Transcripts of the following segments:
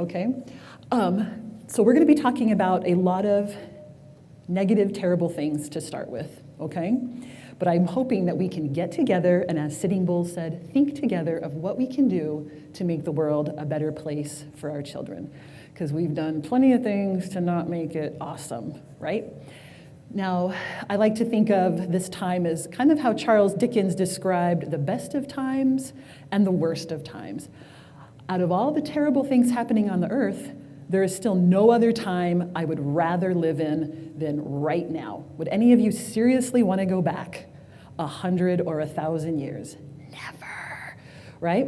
Okay, so we're going to be talking about a lot of negative, terrible things to start with, okay? But I'm hoping that we can get together and, as Sitting Bull said, think together of what we can do to make the world a better place for our children. Because we've done plenty of things to not make it awesome, right? Now, I like to think of this time as kind of how Charles Dickens described the best of times and the worst of times. Out of all the terrible things happening on the earth, there is still no other time I would rather live in than right now. Would any of you seriously want to go back 100 or 1,000 years? Never, right?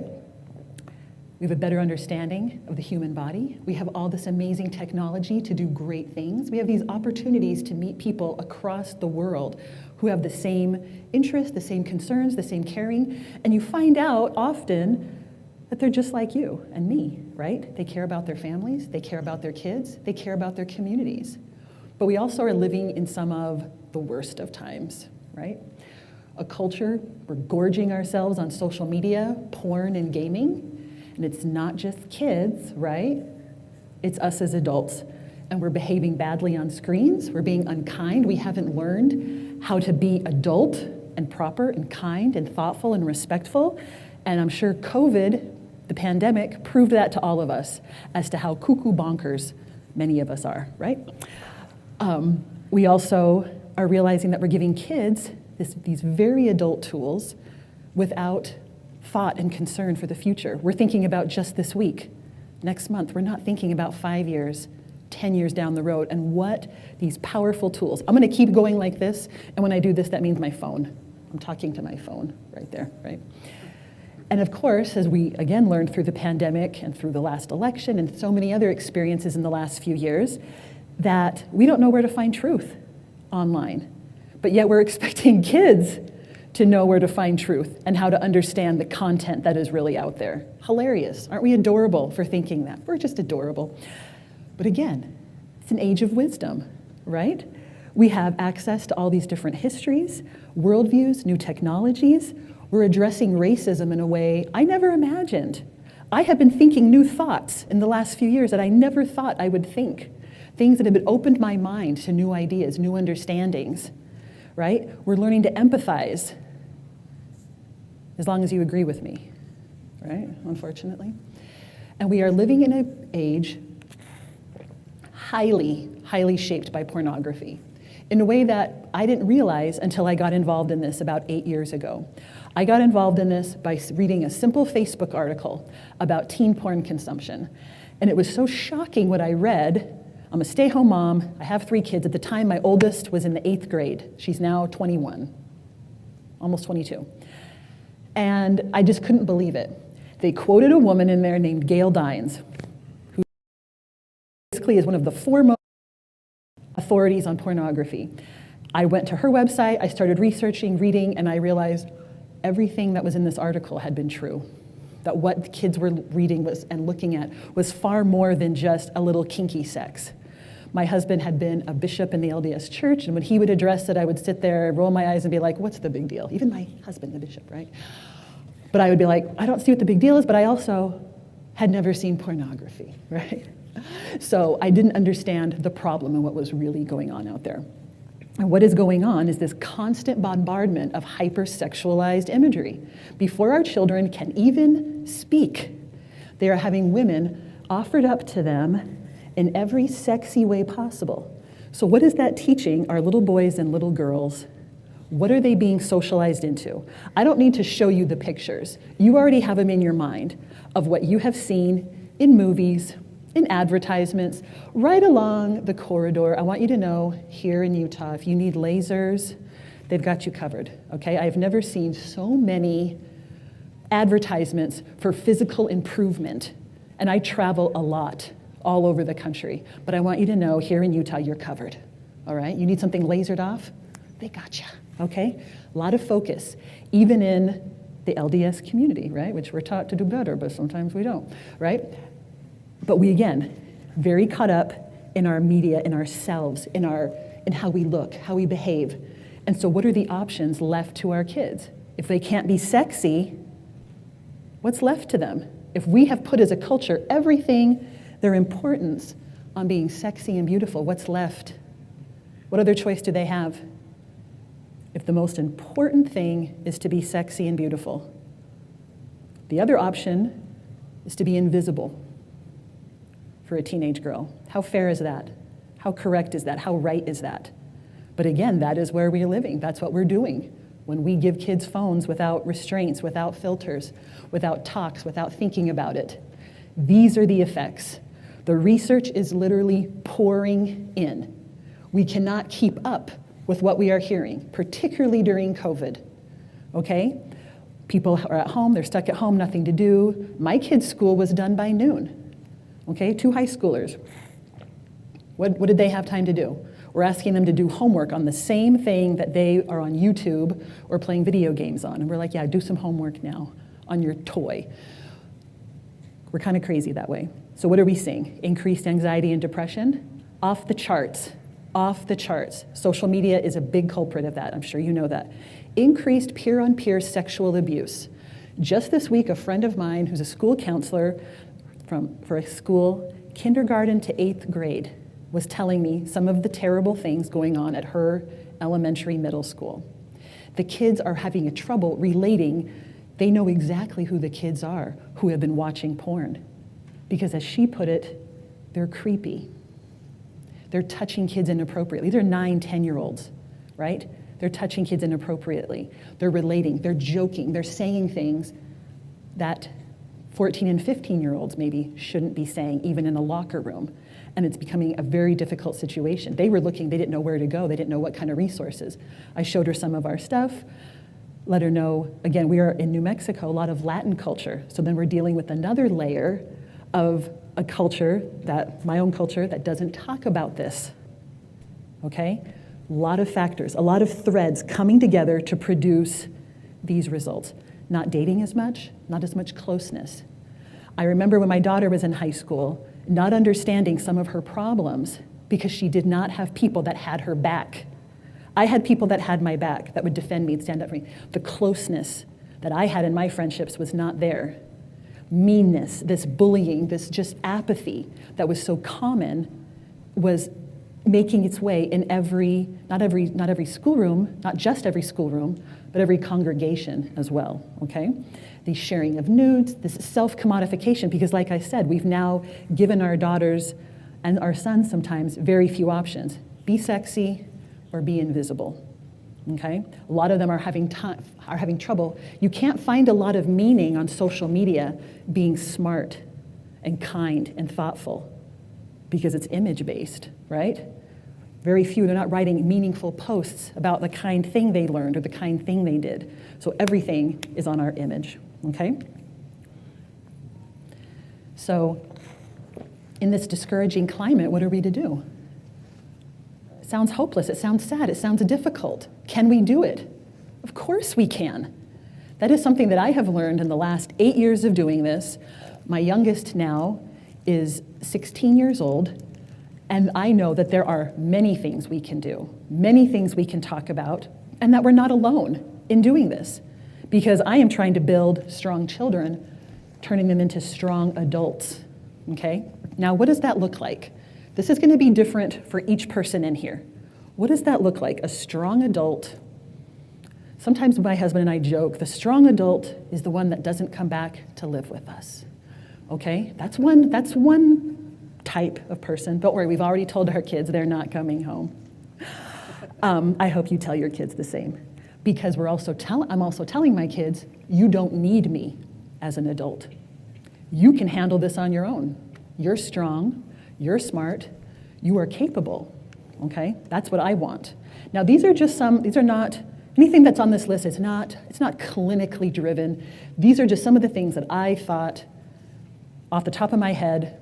We have a better understanding of the human body. We have all this amazing technology to do great things. We have these opportunities to meet people across the world who have the same interests, the same concerns, the same caring, and you find out often that they're just like you and me, right? They care about their families, they care about their kids, they care about their communities. But we also are living in some of the worst of times, right? A culture, we're gorging ourselves on social media, porn, and gaming. And it's not just kids, right? It's us as adults. And we're behaving badly on screens, we're being unkind, we haven't learned how to be adult and proper and kind and thoughtful and respectful. And I'm sure COVID, the pandemic, proved that to all of us as to how cuckoo bonkers many of us are, right? We also are realizing that we're giving kids these very adult tools without thought and concern for the future. We're thinking about just this week, next month. We're not thinking about 5 years, 10 years down the road, and what these powerful tools. I'm going to keep going like this, and when I do this, that means my phone. I'm talking to my phone right there, right? And of course, as we again learned through the pandemic and through the last election and so many other experiences in the last few years, that we don't know where to find truth online. But yet we're expecting kids to know where to find truth and how to understand the content that is really out there. Hilarious. Aren't we adorable for thinking that? We're just adorable. But again, it's an age of wisdom, right? We have access to all these different histories, worldviews, new technologies. We're addressing racism in a way I never imagined. I have been thinking new thoughts in the last few years that I never thought I would think. Things that have opened my mind to new ideas, new understandings, right? We're learning to empathize, as long as you agree with me, right? Unfortunately. And we are living in an age highly, highly shaped by pornography in a way that I didn't realize until I got involved in this about 8 years ago. I got involved in this by reading a simple Facebook article about teen porn consumption. And it was so shocking what I read. I'm a stay-home mom. I have 3 kids. At the time, my oldest was in the 8th grade. She's now 21, almost 22. And I just couldn't believe it. They quoted a woman in there named Gail Dines, who basically is one of the foremost authorities on pornography. I went to her website, I started researching, reading, and I realized everything that was in this article had been true. That what the kids were reading and looking at was far more than just a little kinky sex. My husband had been a bishop in the LDS church, and when he would address it, I would sit there, roll my eyes, and be like, what's the big deal? Even my husband, the bishop, right? But I would be like, I don't see what the big deal is, but I also had never seen pornography, right? So I didn't understand the problem and what was really going on out there. And what is going on is this constant bombardment of hypersexualized imagery. Before our children can even speak, they are having women offered up to them in every sexy way possible. So what is that teaching our little boys and little girls? What are they being socialized into? I don't need to show you the pictures. You already have them in your mind of what you have seen in movies, in advertisements, right along the corridor. I want you to know, here in Utah, if you need lasers, they've got you covered, okay? I've never seen so many advertisements for physical improvement, and I travel a lot all over the country. But I want you to know, here in Utah, you're covered, all right? You need something lasered off? They got you, okay? A lot of focus, even in the LDS community, right? Which we're taught to do better, but sometimes we don't, right? But we, again, very caught up in our media, in ourselves, in how we look, how we behave. And so what are the options left to our kids? If they can't be sexy, what's left to them? If we have put as a culture everything their importance on being sexy and beautiful, what's left? What other choice do they have? If the most important thing is to be sexy and beautiful, the other option is to be invisible for a teenage girl. How fair is that? How correct is that? How right is that? But again, that is where we're living. That's what we're doing. When we give kids phones without restraints, without filters, without talks, without thinking about it, these are the effects. The research is literally pouring in. We cannot keep up with what we are hearing, particularly during COVID, okay? People are at home, they're stuck at home, nothing to do. My kids' school was done by noon, okay? 2 high schoolers. What did they have time to do? We're asking them to do homework on the same thing that they are on YouTube or playing video games on. And we're like, yeah, do some homework now on your toy. We're kind of crazy that way. So what are we seeing? Increased anxiety and depression? Off the charts. Off the charts. Social media is a big culprit of that. I'm sure you know that. Increased peer-on-peer sexual abuse. Just this week, a friend of mine who's a school counselor for a school, kindergarten to 8th grade, was telling me some of the terrible things going on at her elementary middle school. The kids are having a trouble relating. They know exactly who the kids are who have been watching porn. Because as she put it, they're creepy. They're touching kids inappropriately. These are 9, 10-year-olds, right? They're touching kids inappropriately. They're relating, they're joking, they're saying things that 14 and 15-year-olds maybe shouldn't be saying, even in a locker room. And it's becoming a very difficult situation. They were looking, they didn't know where to go, they didn't know what kind of resources. I showed her some of our stuff, let her know, again, we are in New Mexico, a lot of Latin culture. So then we're dealing with another layer of a culture, my own culture, that doesn't talk about this, okay? A lot of factors, a lot of threads coming together to produce these results. Not dating as much, not as much closeness. I remember when my daughter was in high school, not understanding some of her problems because she did not have people that had her back. I had people that had my back, that would defend me and stand up for me. The closeness that I had in my friendships was not there. Meanness, this bullying, this just apathy that was so common was making its way in not every schoolroom, not just every schoolroom, but every congregation as well, okay? The sharing of nudes, this self-commodification, because like I said, we've now given our daughters and our sons sometimes very few options. Be sexy or be invisible, okay? A lot of them are having trouble. You can't find a lot of meaning on social media being smart and kind and thoughtful because it's image-based, right? Very few, they're not writing meaningful posts about the kind thing they learned or the kind thing they did. So everything is on our image, okay? So in this discouraging climate, what are we to do? It sounds hopeless, it sounds sad, it sounds difficult. Can we do it? Of course we can. That is something that I have learned in the last 8 years of doing this. My youngest now is 16 years old, and I know that there are many things we can do, many things we can talk about, and that we're not alone in doing this. Because I am trying to build strong children, turning them into strong adults, okay? Now, what does that look like? This is gonna be different for each person in here. What does that look like? A strong adult. Sometimes my husband and I joke, the strong adult is the one that doesn't come back to live with us, okay? That's one type of person. Don't worry, we've already told our kids they're not coming home. I hope you tell your kids the same. Because I'm also telling my kids, you don't need me as an adult. You can handle this on your own. You're strong, you're smart, you are capable, okay? That's what I want. Now these are not, anything that's on this list it's not clinically driven. These are just some of the things that I thought off the top of my head,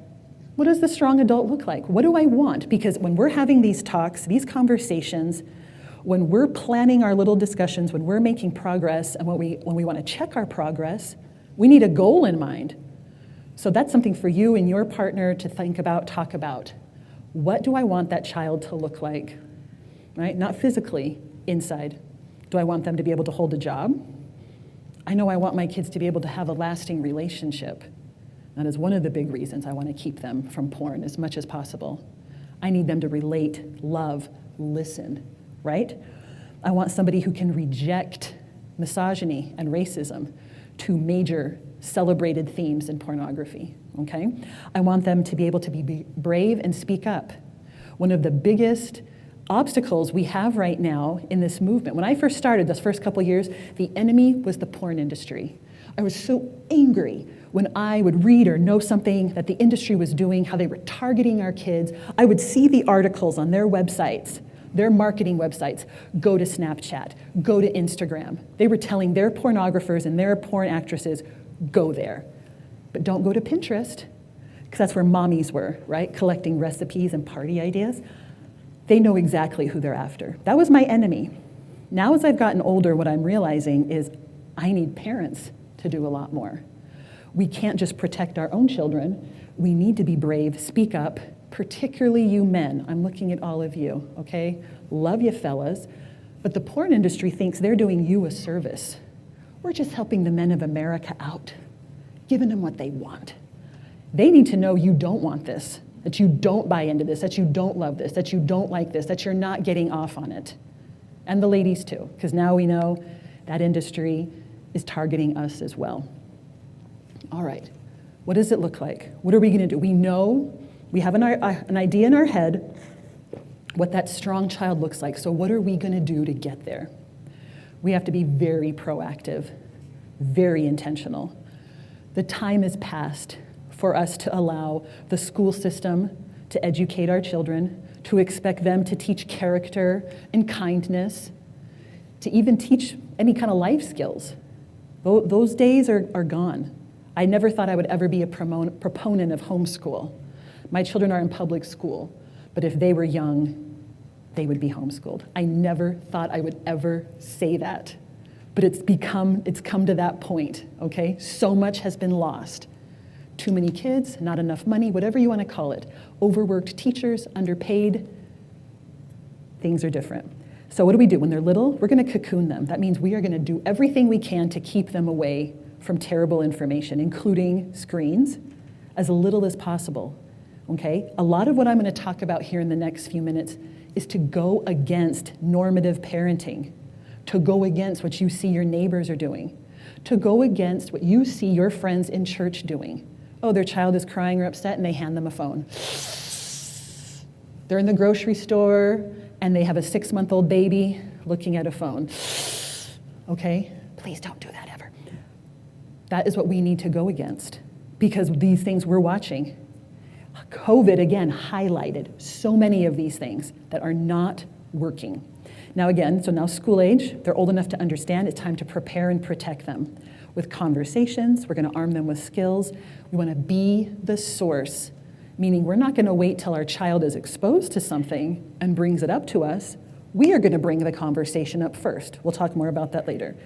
what does the strong adult look like? What do I want? Because when we're having these talks, these conversations, when we're planning our little discussions, when we're making progress, and when we want to check our progress, we need a goal in mind. So that's something for you and your partner to think about, talk about. What do I want that child to look like? Right? Not physically, inside. Do I want them to be able to hold a job? I know I want my kids to be able to have a lasting relationship. That is one of the big reasons I want to keep them from porn as much as possible. I need them to relate, love, listen, right? I want somebody who can reject misogyny and racism, two major celebrated themes in pornography, okay? I want them to be able to be brave and speak up. One of the biggest obstacles we have right now in this movement, when I first started, those first couple years, the enemy was the porn industry. I was so angry when I would read or know something that the industry was doing, how they were targeting our kids. I would see the articles on their websites, their marketing websites, go to Snapchat, go to Instagram. They were telling their pornographers and their porn actresses, go there. But don't go to Pinterest, because that's where mommies were, right? Collecting recipes and party ideas. They know exactly who they're after. That was my enemy. Now as I've gotten older, what I'm realizing is I need parents to do a lot more. We can't just protect our own children. We need to be brave, speak up, particularly you men. I'm looking at all of you, okay? Love you fellas. But the porn industry thinks they're doing you a service. We're just helping the men of America out, giving them what they want. They need to know you don't want this, that you don't buy into this, that you don't love this, that you don't like this, that you're not getting off on it. And the ladies too, because now we know that industry is targeting us as well. All right, what does it look like? What are we gonna do? We know, we have an idea in our head what that strong child looks like, so what are we gonna do to get there? We have to be very proactive, very intentional. The time is past for us to allow the school system to educate our children, to expect them to teach character and kindness, to even teach any kind of life skills. Those days are gone. I never thought I would ever be a proponent of homeschool. My children are in public school, but if they were young, they would be homeschooled. I never thought I would ever say that, but it's come to that point, okay? So much has been lost. Too many kids, not enough money, whatever you want to call it. Overworked teachers, underpaid. Things are different. So what do we do? When they're little, we're going to cocoon them. That means we are going to do everything we can to keep them away from terrible information, including screens, as little as possible, okay? A lot of what I'm going to talk about here in the next few minutes is to go against normative parenting, to go against what you see your neighbors are doing, to go against what you see your friends in church doing. Oh, their child is crying or upset and they hand them a phone. They're in the grocery store and they have a 6-month-old baby looking at a phone. Okay, please don't do that ever. That is what we need to go against because these things we're watching. COVID, again, highlighted so many of these things that are not working. Now again, so now school age, they're old enough to understand it's time to prepare and protect them. With conversations, we're gonna arm them with skills. We wanna be the source, meaning we're not gonna wait till our child is exposed to something and brings it up to us. We are gonna bring the conversation up first. We'll talk more about that later.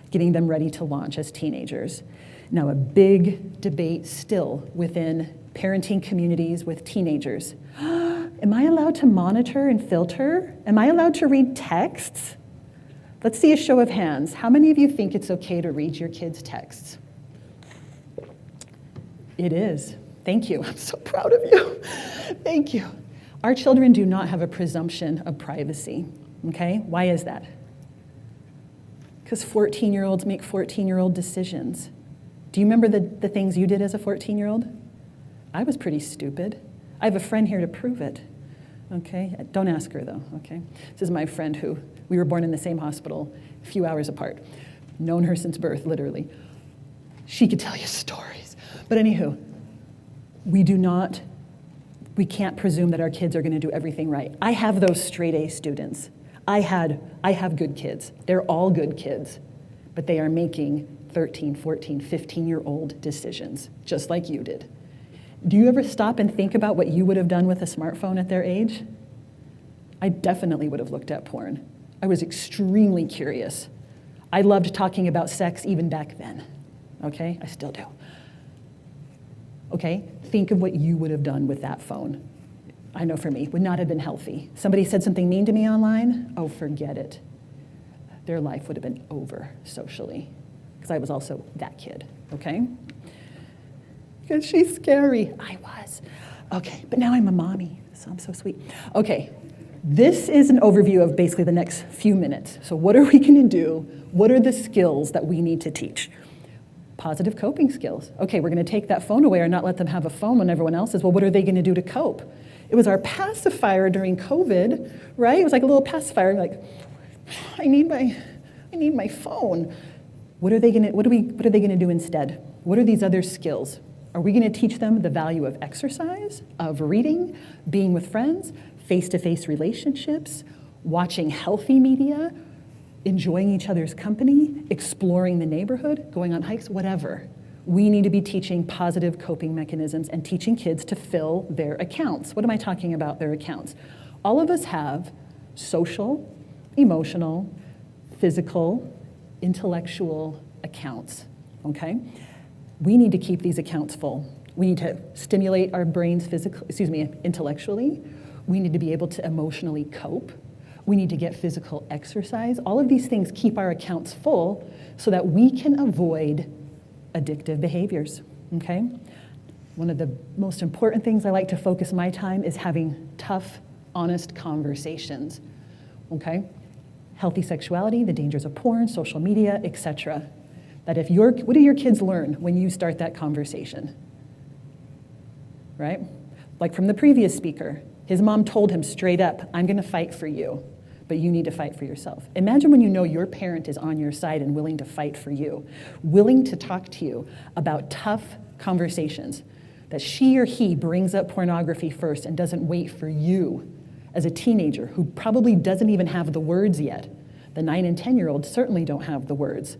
Getting them ready to launch as teenagers. Now a big debate still within parenting communities with teenagers. Am I allowed to monitor and filter? Am I allowed to read texts? Let's see a show of hands. How many of you think it's okay to read your kids' texts? It is. Thank you. I'm so proud of you. Thank you. Our children do not have a presumption of privacy, okay? Why is that? Because 14-year-olds make 14-year-old decisions. Do you remember the things you did as a 14-year-old? I was pretty stupid. I have a friend here to prove it, okay? Don't ask her though, okay? This is my friend who, we were born in the same hospital, a few hours apart. Known her since birth, literally. She could tell you stories. But anywho, we can't presume that our kids are gonna do everything right. I have those straight A students. I have good kids. They're all good kids, but they are making 13, 14, 15-year-old decisions, just like you did. Do you ever stop and think about what you would have done with a smartphone at their age? I definitely would have looked at porn. I was extremely curious. I loved talking about sex even back then, okay? I still do. Okay, think of what you would have done with that phone. I know for me, would not have been healthy. Somebody said something mean to me online, oh, forget it. Their life would have been over socially, because I was also that kid, okay? because she's scary. I was. Okay, but now I'm a mommy, so I'm so sweet. Okay, this is an overview of basically the next few minutes. So what are we going to do? What are the skills that we need to teach? Positive coping skills. Okay, we're going to take that phone away or not let them have a phone when everyone else is. Well, what are they going to do to cope? It was our pacifier during COVID, right? It was like a little pacifier, like, I need my phone. What are they going to do instead? What are these other skills? Are we going to teach them the value of exercise, of reading, being with friends, face-to-face relationships, watching healthy media, enjoying each other's company, exploring the neighborhood, going on hikes, whatever? We need to be teaching positive coping mechanisms and teaching kids to fill their accounts. What am I talking about, their accounts? All of us have social, emotional, physical, intellectual accounts, okay? We need to keep these accounts full. We need to stimulate our brains intellectually. We need to be able to emotionally cope. We need to get physical exercise. All of these things keep our accounts full so that we can avoid addictive behaviors, okay? One of the most important things I like to focus my time is having tough, honest conversations, okay? Healthy sexuality, the dangers of porn, social media, etc. That what do your kids learn when you start that conversation? Right? Like from the previous speaker, his mom told him straight up, I'm gonna fight for you, but you need to fight for yourself. Imagine when you know your parent is on your side and willing to fight for you, willing to talk to you about tough conversations, that she or he brings up pornography first and doesn't wait for you as a teenager who probably doesn't even have the words yet. The 9 and 10-year-olds certainly don't have the words.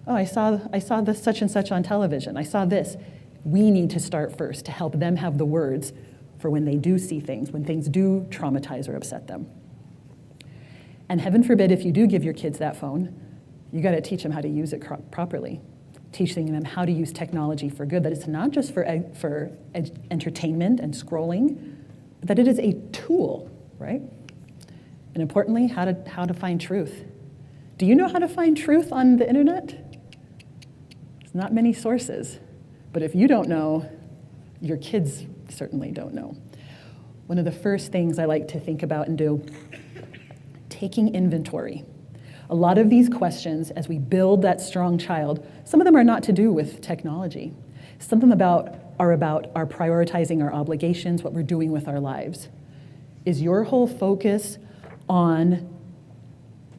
Oh, I saw this such and such on television. I saw this. We need to start first to help them have the words for when they do see things, when things do traumatize or upset them. And heaven forbid, if you do give your kids that phone, you got to teach them how to use it properly. Teaching them how to use technology for good, that it's not just for entertainment and scrolling, but that it is a tool, right? And importantly, how to find truth. Do you know how to find truth on the internet? There's not many sources, but if you don't know, your kids certainly don't know. One of the first things I like to think about and do, taking inventory. A lot of these questions, as we build that strong child, some of them are not to do with technology. Some of them are about our prioritizing our obligations, what we're doing with our lives. Is your whole focus on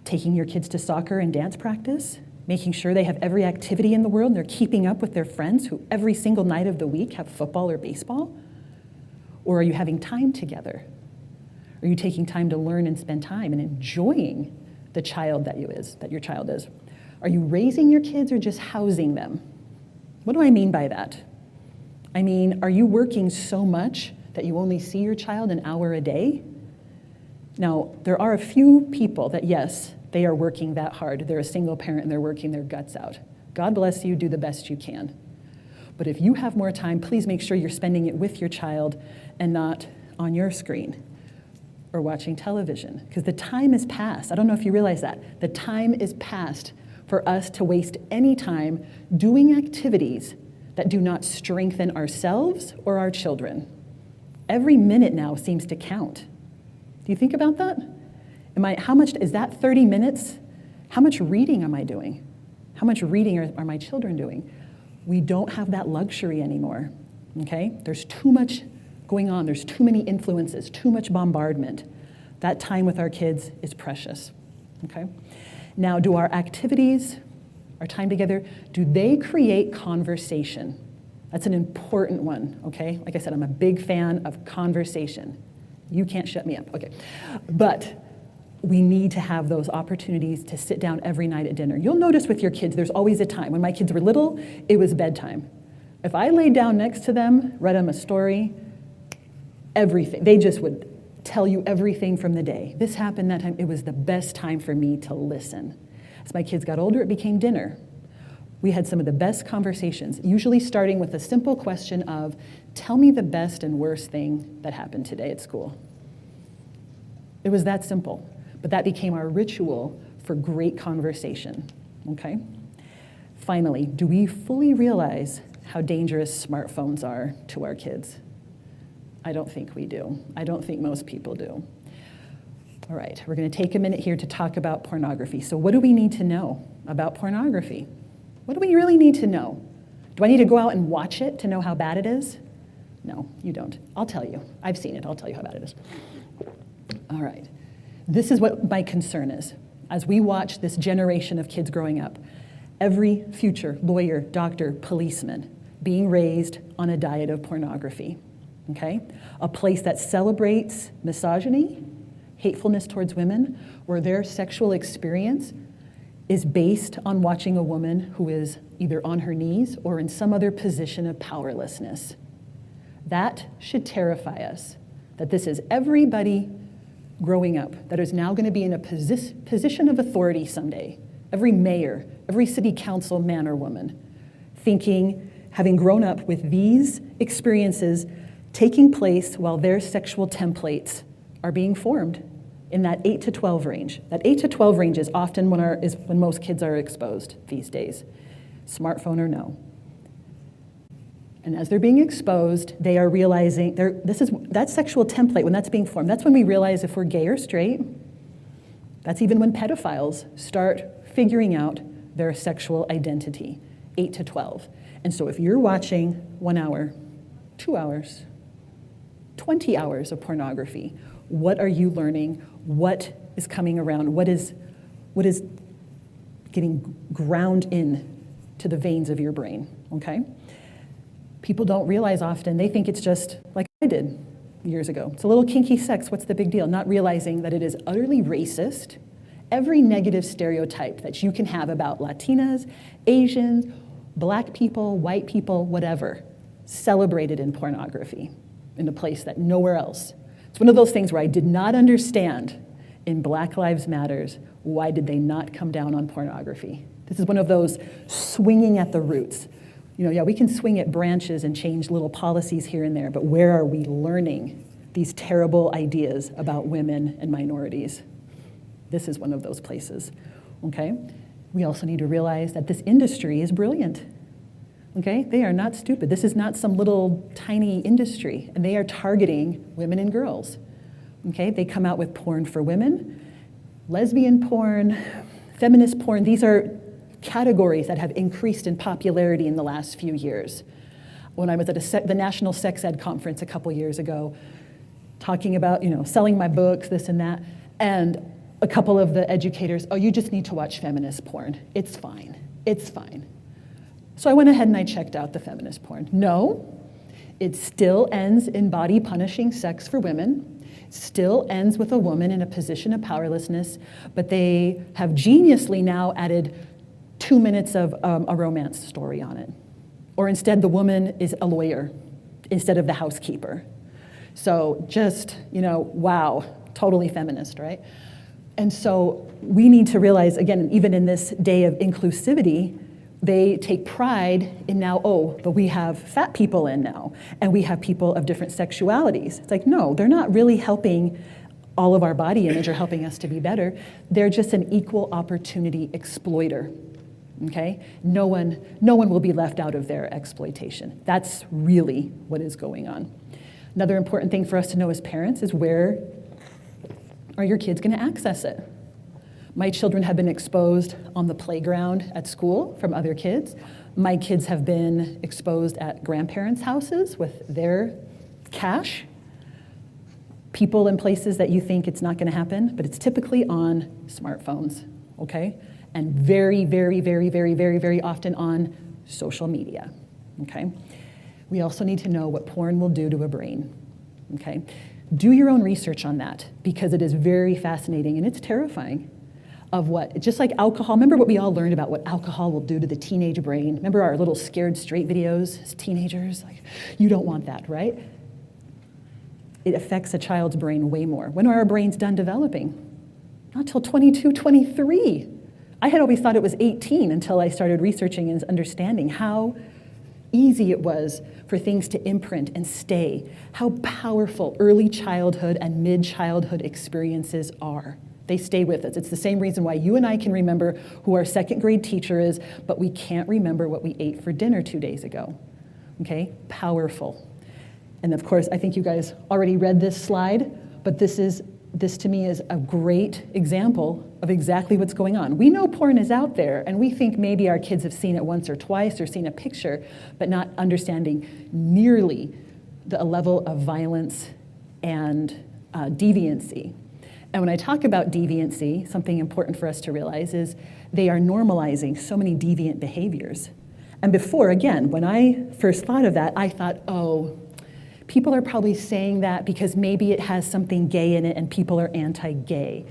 taking your kids to soccer and dance practice, making sure they have every activity in the world and they're keeping up with their friends who every single night of the week have football or baseball? Or are you having time together? Are you taking time to learn and spend time and enjoying the child that your child is? Are you raising your kids or just housing them? What do I mean by that? I mean, are you working so much that you only see your child an hour a day? Now, there are a few people that, yes, they are working that hard. They're a single parent and they're working their guts out. God bless you, do the best you can. But if you have more time, please make sure you're spending it with your child and not on your screen or watching television, because the time is past. I don't know if you realize that. The time is past for us to waste any time doing activities that do not strengthen ourselves or our children. Every minute now seems to count. Do you think about that? How much is that 30 minutes? How much reading am I doing? How much reading are my children doing? We don't have that luxury anymore, okay? There's too much going on. There's too many influences, too much bombardment. That time with our kids is precious, okay? Now, do our activities, our time together, do they create conversation? That's an important one, okay? Like I said, I'm a big fan of conversation. You can't shut me up, okay? But we need to have those opportunities to sit down every night at dinner. You'll notice with your kids, there's always a time. When my kids were little, it was bedtime. If I laid down next to them, read them a story, everything, they just would tell you everything from the day. This happened that time. It was the best time for me to listen. As my kids got older, it became dinner. We had some of the best conversations, usually starting with a simple question of, tell me the best and worst thing that happened today at school. It was that simple, but that became our ritual for great conversation, okay? Finally, do we fully realize how dangerous smartphones are to our kids? I don't think we do. I don't think most people do. All right, we're going to take a minute here to talk about pornography. So what do we need to know about pornography? What do we really need to know? Do I need to go out and watch it to know how bad it is? No, you don't. I'll tell you. I've seen it. I'll tell you how bad it is. All right. This is what my concern is. As we watch this generation of kids growing up, every future lawyer, doctor, policeman being raised on a diet of pornography, okay? A place that celebrates misogyny, hatefulness towards women, where their sexual experience is based on watching a woman who is either on her knees or in some other position of powerlessness. That should terrify us, that this is everybody growing up that is now going to be in a position of authority someday. Every mayor, every city council man or woman, thinking, having grown up with these experiences taking place while their sexual templates are being formed in that 8 to 12 range. That 8 to 12 range is often when most kids are exposed these days, smartphone or no. And as they're being exposed, they are realizing, that sexual template, when that's being formed, that's when we realize if we're gay or straight. That's even when pedophiles start figuring out their sexual identity, 8 to 12. And so if you're watching 1 hour, 2 hours, 20 hours of pornography, what are you learning? What is coming around? What is getting ground in to the veins of your brain, okay? People don't realize often, they think it's just like I did years ago. It's a little kinky sex, what's the big deal? Not realizing that it is utterly racist. Every negative stereotype that you can have about Latinas, Asians, black people, white people, whatever, celebrated in pornography in a place that nowhere else. It's one of those things where I did not understand in Black Lives Matters, why did they not come down on pornography? This is one of those swinging at the roots. Yeah, we can swing at branches and change little policies here and there, but where are we learning these terrible ideas about women and minorities? This is one of those places, okay? We also need to realize that this industry is brilliant, okay? They are not stupid. This is not some little tiny industry, and they are targeting women and girls, okay? They come out with porn for women, lesbian porn, feminist porn. These are categories that have increased in popularity in the last few years. When I was at the National Sex Ed Conference a couple years ago, talking about, selling my books, this and that, and a couple of the educators, you just need to watch feminist porn. It's fine. It's fine. So I went ahead and I checked out the feminist porn. No, it still ends in body punishing sex for women, still ends with a woman in a position of powerlessness, but they have geniusly now added 2 minutes of a romance story on it. Or instead, the woman is a lawyer instead of the housekeeper. So just, wow, totally feminist, right? And so we need to realize, again, even in this day of inclusivity, they take pride in now, but we have fat people in now, and we have people of different sexualities. It's like, no, they're not really helping all of our body image or helping us to be better. They're just an equal opportunity exploiter. Okay? No one will be left out of their exploitation. That's really what is going on. Another important thing for us to know as parents is where are your kids going to access it? My children have been exposed on the playground at school from other kids. My kids have been exposed at grandparents' houses with their cash. People in places that you think it's not going to happen, but it's typically on smartphones, okay? And very, very, very, very, very, very often on social media, okay? We also need to know what porn will do to a brain, okay? Do your own research on that, because it is very fascinating and it's terrifying of what, just like alcohol. Remember what we all learned about what alcohol will do to the teenage brain? Remember our little scared straight videos as teenagers? Like, you don't want that, right? It affects a child's brain way more. When are our brains done developing? Not till 22, 23. I had always thought it was 18 until I started researching and understanding how easy it was for things to imprint and stay, how powerful early childhood and mid-childhood experiences are. They stay with us. It's the same reason why you and I can remember who our second grade teacher is, but we can't remember what we ate for dinner 2 days ago. Okay, powerful. And of course, I think you guys already read this slide, but this to me is a great example of exactly what's going on. We know porn is out there, and we think maybe our kids have seen it once or twice or seen a picture, but not understanding nearly the level of violence and deviancy. And when I talk about deviancy, something important for us to realize is they are normalizing so many deviant behaviors. And before, again, when I first thought of that, I thought, oh, people are probably saying that because maybe it has something gay in it and people are anti-gay.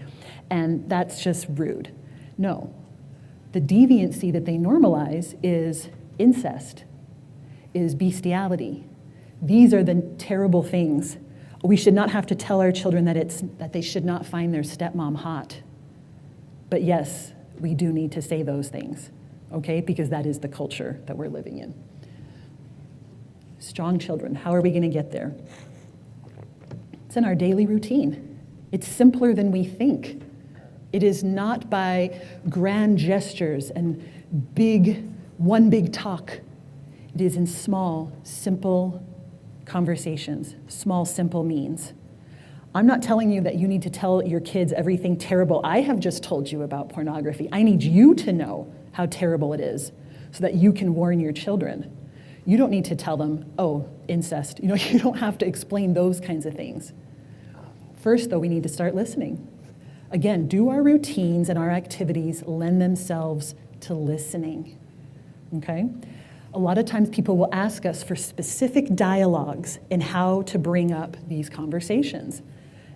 And that's just rude. No. The deviancy that they normalize is incest, is bestiality. These are the terrible things. We should not have to tell our children that they should not find their stepmom hot. But yes, we do need to say those things, okay? Because that is the culture that we're living in. Strong children, how are we going to get there? It's in our daily routine. It's simpler than we think. It is not by grand gestures and one big talk. It is in small, simple conversations, small, simple means. I'm not telling you that you need to tell your kids everything terrible I have just told you about pornography. I need you to know how terrible it is so that you can warn your children. You don't need to tell them, oh, incest. You don't have to explain those kinds of things. First, though, we need to start listening. Again, do our routines and our activities lend themselves to listening, okay? A lot of times people will ask us for specific dialogues in how to bring up these conversations.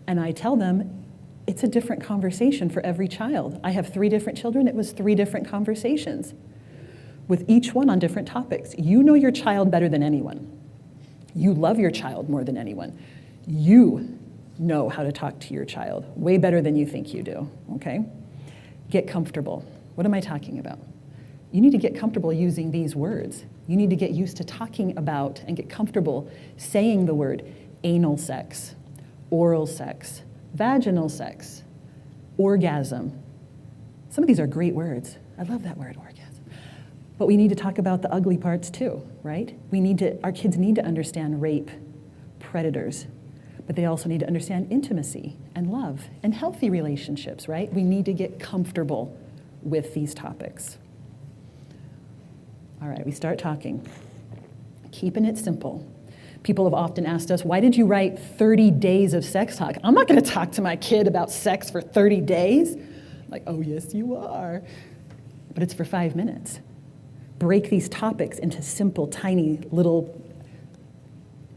And I tell them, it's a different conversation for every child. I have 3 different children, it was 3 different conversations, with each one on different topics. You know your child better than anyone. You love your child more than anyone. You know how to talk to your child way better than you think you do, okay? Get comfortable. What am I talking about? You need to get comfortable using these words. You need to get used to talking about and get comfortable saying the word anal sex, oral sex, vaginal sex, orgasm. Some of these are great words. I love that word, orgasm. But we need to talk about the ugly parts too, right? Our kids need to understand rape, predators, but they also need to understand intimacy and love and healthy relationships, right? We need to get comfortable with these topics. All right, we start talking. Keeping it simple. People have often asked us, why did you write 30 days of sex talk? I'm not going to talk to my kid about sex for 30 days. Like, oh, yes, you are. But it's for 5 minutes. Break these topics into simple, tiny, little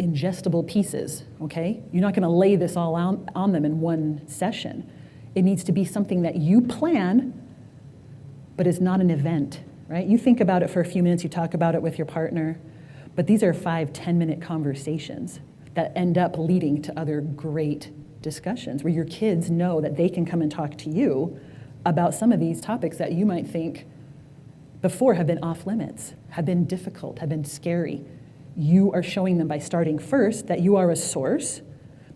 ingestible pieces, okay? You're not going to lay this all on them in one session. It needs to be something that you plan, but it's not an event, right? You think about it for a few minutes, you talk about it with your partner, but these are 5-10-minute conversations that end up leading to other great discussions where your kids know that they can come and talk to you about some of these topics that you might think before have been off limits, have been difficult, have been scary. You are showing them by starting first that you are a source,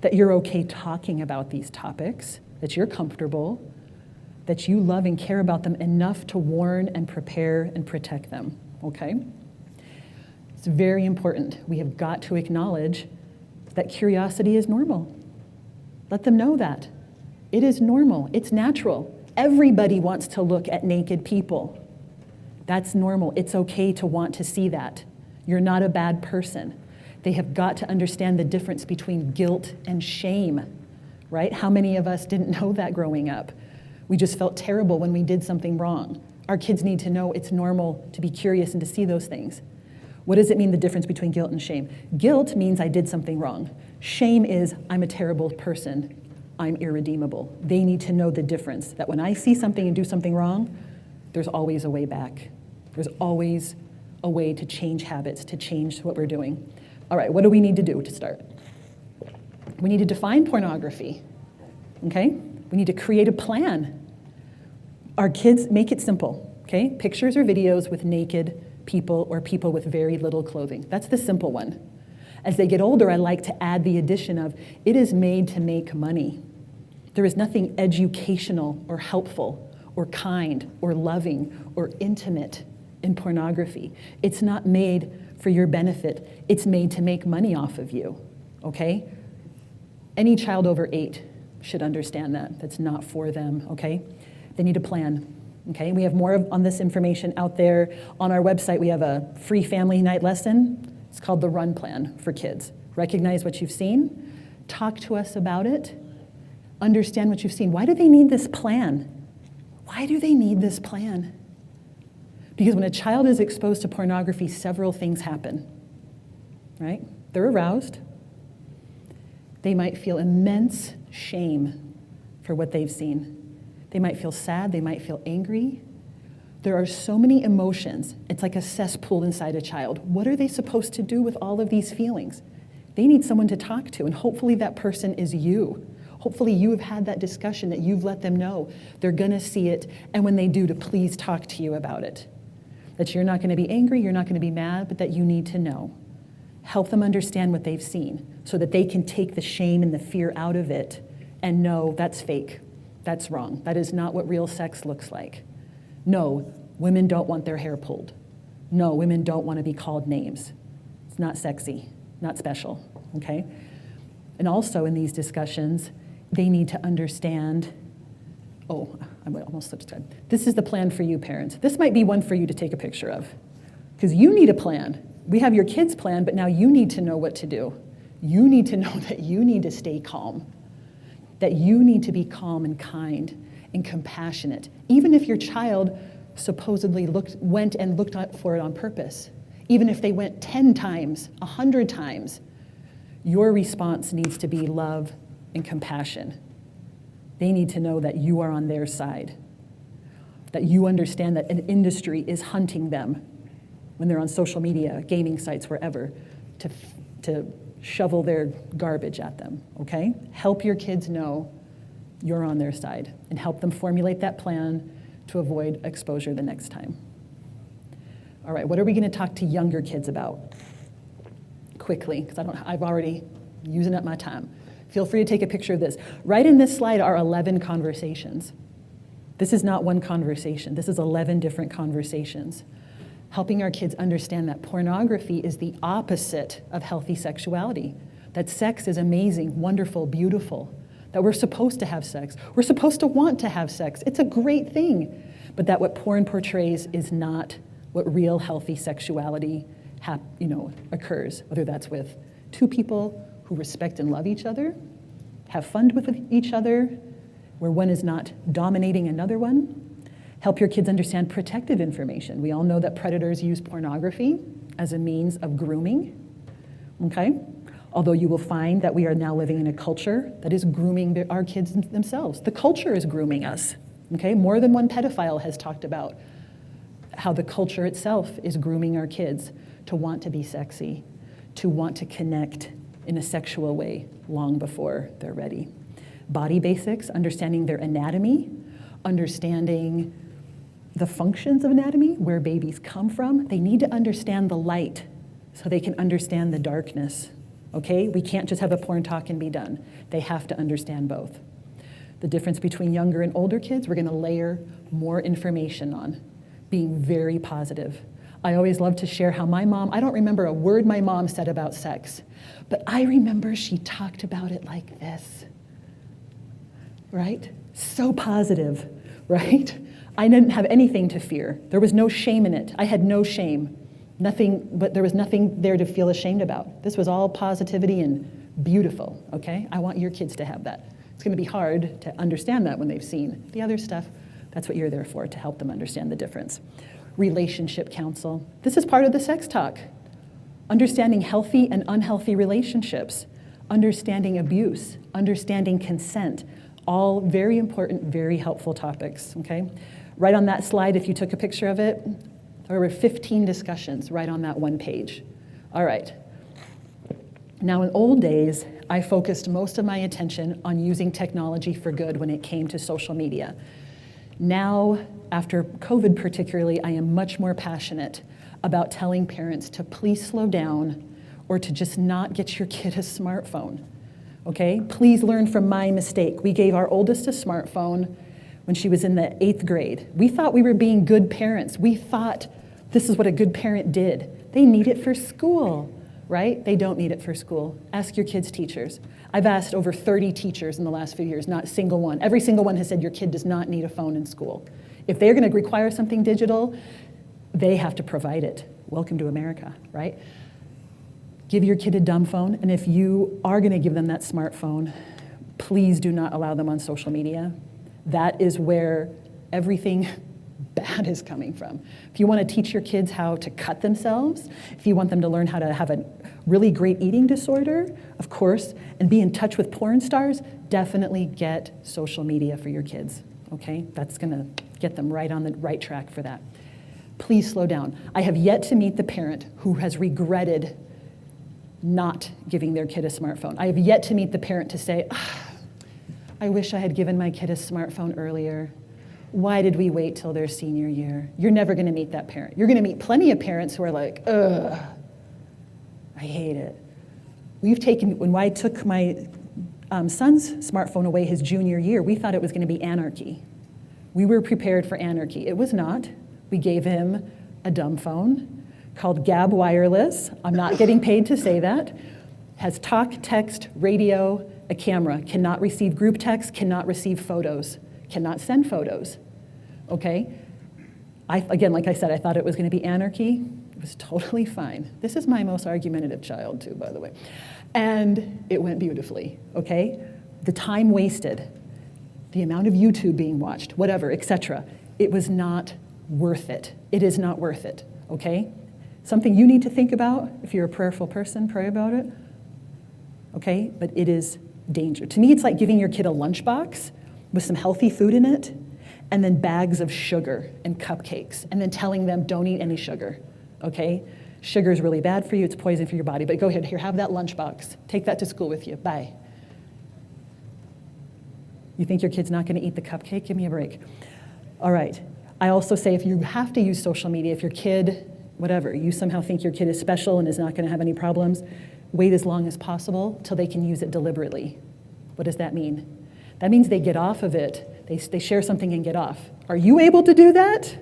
that you're okay talking about these topics, that you're comfortable, that you love and care about them enough to warn and prepare and protect them, okay? It's very important. We have got to acknowledge that curiosity is normal. Let them know that. It is normal, it's natural. Everybody wants to look at naked people. That's normal, it's okay to want to see that. You're not a bad person. They have got to understand the difference between guilt and shame, right? How many of us didn't know that growing up? We just felt terrible when we did something wrong. Our kids need to know it's normal to be curious and to see those things. What does it mean, the difference between guilt and shame? Guilt means I did something wrong. Shame is I'm a terrible person. I'm irredeemable. They need to know the difference, that when I see something and do something wrong, there's always a way back. There's always a way to change habits, to change what we're doing. All right, what do we need to do to start? We need to define pornography, okay? We need to create a plan. Our kids, make it simple, okay? Pictures or videos with naked people or people with very little clothing. That's the simple one. As they get older, I like to add the addition of, it is made to make money. There is nothing educational or helpful or kind or loving or intimate in pornography. It's not made for your benefit. It's made to make money off of you, okay? Any child over 8 should understand that. That's not for them, okay? They need a plan, okay? We have more on this information out there. On our website, we have a free family night lesson. It's called the Run Plan for kids. Recognize what you've seen. Talk to us about it. Understand what you've seen. Why do they need this plan? Why do they need this plan? Because when a child is exposed to pornography, several things happen, right? They're aroused. They might feel immense shame for what they've seen. They might feel sad. They might feel angry. There are so many emotions. It's like a cesspool inside a child. What are they supposed to do with all of these feelings? They need someone to talk to, and hopefully that person is you. Hopefully you have had that discussion, that you've let them know they're gonna see it, and when they do, to please talk to you about it. That you're not gonna be angry, you're not gonna be mad, but that you need to know. Help them understand what they've seen so that they can take the shame and the fear out of it and know that's fake, that's wrong, that is not what real sex looks like. No, women don't want their hair pulled. No, women don't want to be called names. It's not sexy, not special, okay? And also in these discussions, they need to understand, I almost slipped aside. This is the plan for you, parents. This might be one for you to take a picture of, because you need a plan. We have your kids' plan, but now you need to know what to do. You need to know that you need to stay calm, that you need to be calm and kind and compassionate, even if your child supposedly went and looked for it on purpose. Even if they went 10 times, 100 times, your response needs to be love and compassion. They need to know that you are on their side, that you understand that an industry is hunting them when they're on social media, gaming sites, wherever, to shovel their garbage at them, okay? Help your kids know you're on their side and help them formulate that plan to avoid exposure the next time. All right, what are we gonna talk to younger kids about? Quickly, because I've already using up my time. Feel free to take a picture of this. Right in this slide are 11 conversations. This is not one conversation. This is 11 different conversations. Helping our kids understand that pornography is the opposite of healthy sexuality, that sex is amazing, wonderful, beautiful, that we're supposed to have sex. We're supposed to want to have sex. It's a great thing, but that what porn portrays is not what real healthy sexuality occurs, whether that's with two people who respect and love each other, have fun with each other, where one is not dominating another one. Help your kids understand protective information. We all know that predators use pornography as a means of grooming, okay? Although you will find that we are now living in a culture that is grooming our kids themselves. The culture is grooming us, okay? More than one pedophile has talked about how the culture itself is grooming our kids to want to be sexy, to want to connect in a sexual way long before they're ready. Body basics, understanding their anatomy, understanding the functions of anatomy, where babies come from. They need to understand the light so they can understand the darkness, okay? We can't just have a porn talk and be done. They have to understand both. The difference between younger and older kids, we're gonna layer more information on, being very positive. I always love to share how my mom, I don't remember a word my mom said about sex, but I remember she talked about it like this, right? So positive, right? I didn't have anything to fear. There was no shame in it. I had no shame. Nothing, but there was nothing there to feel ashamed about. This was all positivity and beautiful, okay? I want your kids to have that. It's gonna be hard to understand that when they've seen the other stuff. That's what you're there for, to help them understand the difference. Relationship counsel. This is part of the sex talk. Understanding healthy and unhealthy relationships, understanding abuse, understanding consent, all very important, very helpful topics, okay? Right on that slide, if you took a picture of it, there were 15 discussions right on that one page. All right. Now in old days, I focused most of my attention on using technology for good when it came to social media. Now, after COVID particularly, I am much more passionate about telling parents to please slow down or to just not get your kid a smartphone, okay? Please learn from my mistake. We gave our oldest a smartphone when she was in the 8th grade. We thought we were being good parents. We thought This is what a good parent did. They need it for school, right? They don't need it for school. Ask your kids' teachers. I've asked over 30 teachers in the last few years, not a single one. Every single one has said your kid does not need a phone in school. If they're going to require something digital, they have to provide it. Welcome to America, right? Give your kid a dumb phone, and if you are going to give them that smartphone, please do not allow them on social media. That is where everything bad is coming from. If you want to teach your kids how to cut themselves, if you want them to learn how to have a really great eating disorder, of course, and be in touch with porn stars, definitely get social media for your kids, okay? That's going to get them right on the right track for that. Please slow down. I have yet to meet the parent who has regretted not giving their kid a smartphone. I have yet to meet the parent to say, I wish I had given my kid a smartphone earlier. Why did we wait till their senior year? You're never going to meet that parent. You're going to meet plenty of parents who are like, ugh, I hate it. When I took my son's smartphone away his junior year, we thought it was going to be anarchy. We were prepared for anarchy. It was not. We gave him a dumb phone called Gab Wireless. I'm not getting paid to say that. Has talk, text, radio, a camera. Cannot receive group text, cannot receive photos, cannot send photos, okay? Again, like I said, I thought it was going to be anarchy. It was totally fine. This is my most argumentative child, too, by the way. And it went beautifully, okay? The time wasted, the amount of YouTube being watched, whatever, etc. It was not worth it. It is not worth it, okay? Something you need to think about. If you're a prayerful person, pray about it, okay? But it is danger. To me, it's like giving your kid a lunchbox with some healthy food in it, and then bags of sugar and cupcakes, and then telling them don't eat any sugar, okay? Sugar is really bad for you, it's poison for your body, but go ahead, here, have that lunchbox. Take that to school with you, bye. You think your kid's not gonna eat the cupcake? Give me a break. All right, I also say if you have to use social media, if your kid, whatever, you somehow think your kid is special and is not gonna have any problems, wait as long as possible till they can use it deliberately. What does that mean? That means they get off of it. They share something and get off. Are you able to do that?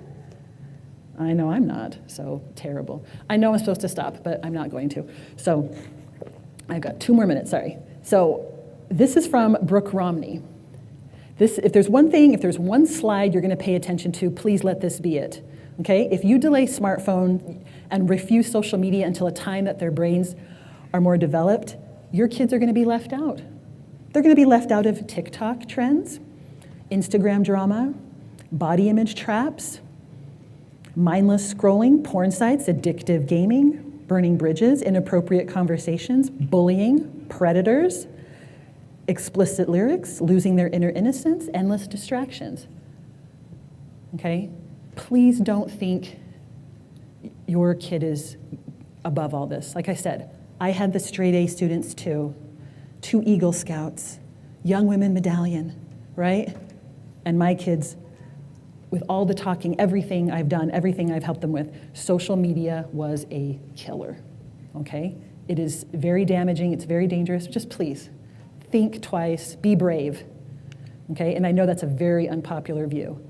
I know I'm not, so terrible. I know I'm supposed to stop, but I'm not going to. So I've got 2 more minutes, sorry. So this is from Brooke Romney. If there's one slide you're gonna pay attention to, please let this be it, okay? If you delay smartphone and refuse social media until a time that their brains are more developed, your kids are gonna be left out. They're gonna be left out of TikTok trends, Instagram drama, body image traps, mindless scrolling, porn sites, addictive gaming, burning bridges, inappropriate conversations, bullying, predators, explicit lyrics, losing their inner innocence, endless distractions, okay? Please don't think your kid is above all this. Like I said, I had the straight A students too. 2 Eagle Scouts, Young Women Medallion, right? And my kids, with all the talking, everything I've done, everything I've helped them with, social media was a killer, okay? It is very damaging, it's very dangerous. Just please, think twice, be brave, okay? And I know that's a very unpopular view.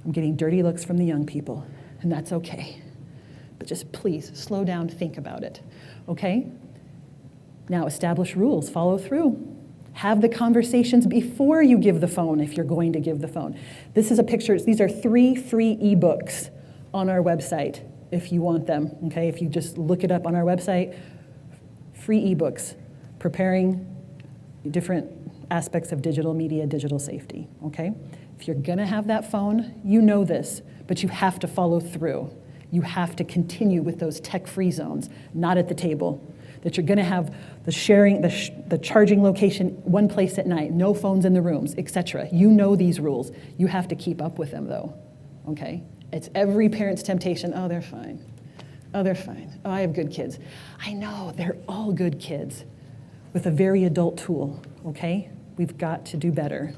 I'm getting dirty looks from the young people, and that's okay. But just please, slow down, think about it, okay? Now, establish rules, follow through. Have the conversations before you give the phone if you're going to give the phone. This is a picture, these are 3 free ebooks on our website if you want them, okay? If you just look it up on our website, free ebooks, preparing different aspects of digital media, digital safety, okay? If you're gonna have that phone, you know this, but you have to follow through. You have to continue with those tech-free zones, not at the table. That you're gonna have the sharing, the charging location one place at night, no phones in the rooms, etc. You know these rules. You have to keep up with them though, okay? It's every parent's temptation, oh, they're fine. Oh, they're fine. Oh, I have good kids. I know, they're all good kids with a very adult tool, okay? We've got to do better.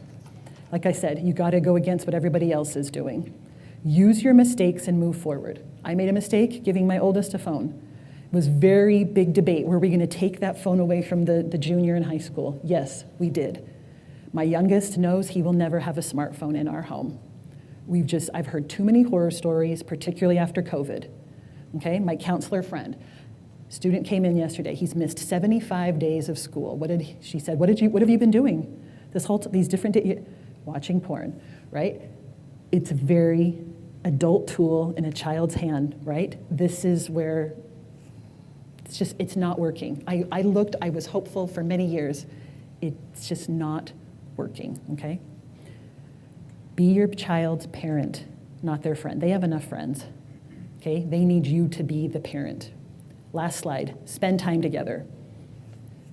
Like I said, you gotta go against what everybody else is doing. Use your mistakes and move forward. I made a mistake giving my oldest a phone. It was very big debate. Were we going to take that phone away from the junior in high school? Yes, we did. My youngest knows he will never have a smartphone in our home. I've heard too many horror stories, particularly after COVID. okay? My counselor friend. Student came in yesterday. He's missed 75 days of school. She said, what have you been doing? These different days, watching porn, right? It's a very adult tool in a child's hand, right? This is where it's not working. I was hopeful for many years. It's just not working, okay? Be your child's parent, not their friend. They have enough friends, okay? They need you to be the parent. Last slide, spend time together.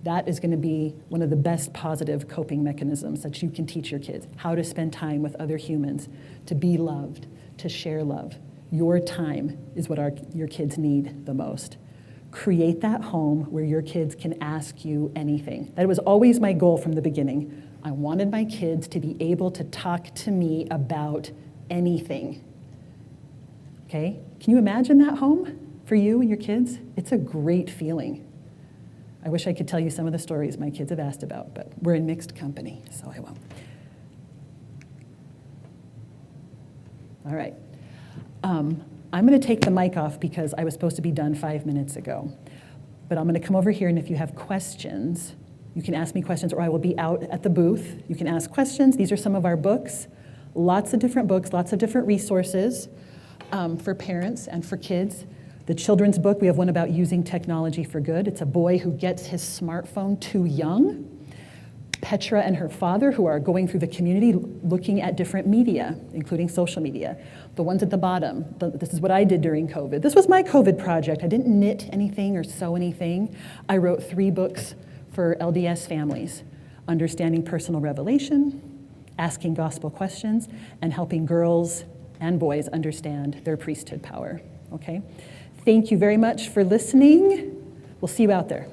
That is going to be one of the best positive coping mechanisms that you can teach your kids, how to spend time with other humans, to be loved, to share love. Your time is what your kids need the most. Create that home where your kids can ask you anything. That was always my goal from the beginning. I wanted my kids to be able to talk to me about anything. Okay? Can you imagine that home for you and your kids? It's a great feeling. I wish I could tell you some of the stories my kids have asked about, but we're in mixed company, so I won't. All right. I'm going to take the mic off because I was supposed to be done 5 minutes ago. But I'm going to come over here, and if you have questions, you can ask me questions, or I will be out at the booth. You can ask questions. These are some of our books. Lots of different books, lots of different resources for parents and for kids. The children's book, we have one about using technology for good. It's a boy who gets his smartphone too young. Petra and her father, who are going through the community looking at different media, including social media. The ones at the bottom, this is what I did during COVID. This was my COVID project. I didn't knit anything or sew anything. I wrote 3 books for LDS families: Understanding Personal Revelation, Asking Gospel Questions, and helping girls and boys understand their priesthood power, okay? Thank you very much for listening. We'll see you out there.